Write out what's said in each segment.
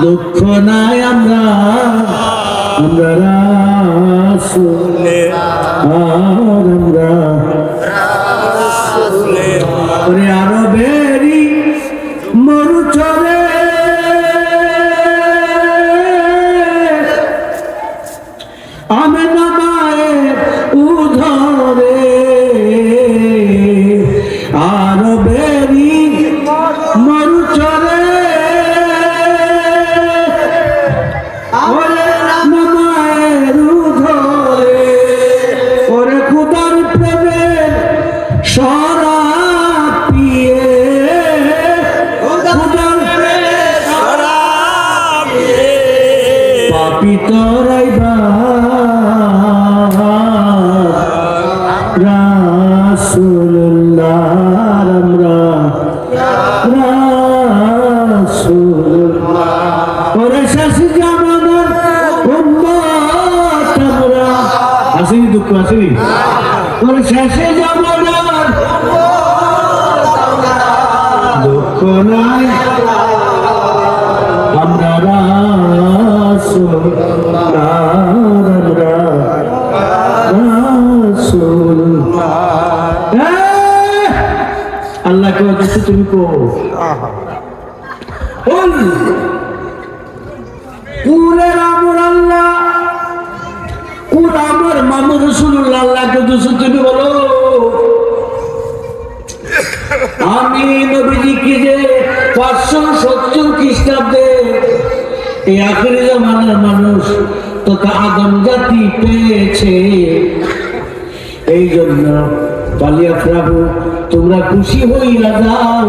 দুঃখ নাই আমরা রাসূলের আমরা ওরে আরবেরই মরুচরে আমেনা মায়ের উধরে আরবেরই মরুচরে মায়ের উধরে ওরে খুদার প্রেমের শরাব পিয়ে খুদার প্রেমের শরাব পিয়ে পাপী তরাইবা রাসূলুল্লাহ আমরা রাসূলুল্লাহ ওরে শেষ জামানার উম্মত আমরা আসেনি দুঃখ আসেনি ওরে শেষে জামানার দুঃখ নাই আমরা রাসূলুল্লাহ আমরা আল্লাহ কে বলছে তুমি কো কুলের আমর আল্লাহ কুল আমর মামুর রাসূলুল্লাহ আল্লাহকে দুসু তুমি বলো আমি নবীজিকে যে 570 খ্রিস্টাব্দে এই আখেরি জামানার মানুষ তথা আদম জাতি পেয়েছে এই জন্য পালিয়া প্রভু তোমরা খুশি হইয়া যাও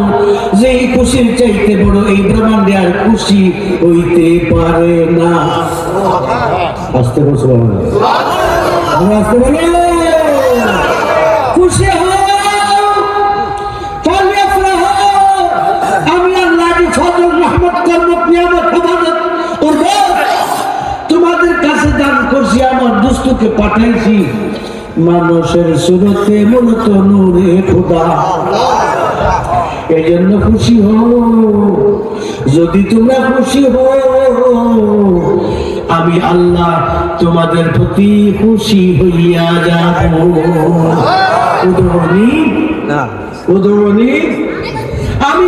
যে এই খুশির চাইতে বড় এই ব্রহ্মাণ্ডে আর খুশি হইতে পারে না আস্তে বসে আস্তে বলে খুশি হও পালিয়া প্রভু আমি আল্লাহর ফজল রহমত করব কিয়ামত ইবাদত করব তোমাদের কাছে দান করছি আমার দোস্তকে পাঠাইছি মানুষের সুরতে মূলত নূরে খোদা এই জন্য খুশি হও যদি তোমরা খুশি হও আমি আল্লাহ তোমাদের প্রতি খুশি হইয়া যাব উদরণী আমি